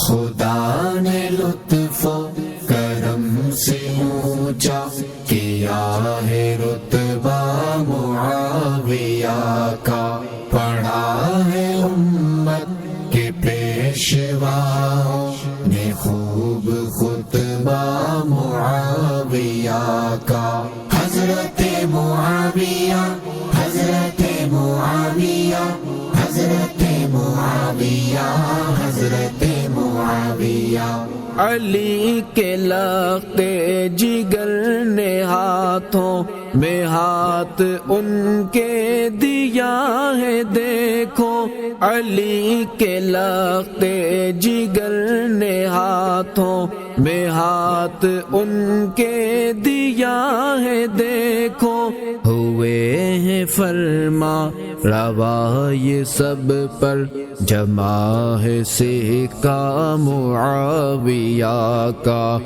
خدا نے لطف و کرم سے اونچا کیا ہے رتبہ معاویہ کا، پڑھا ہے امت کے پیشواؤں نے خوب خطبہ معاویہ کا۔ حضرت معاویہ، حضرت معاویہ، حضرت معاویہ، حضرت معاویہ۔ علی کے لختے جگر نے ہاتھوں میں ہاتھ ان کے دیا ہے دیکھو، علی کے لختے جگر نے ہاتھوں میں ہاتھ ان کے دیا ہے دیکھو، ہوئے ہیں فرما روا یہ سب پر جمع ہے سکہ معاویہ کا۔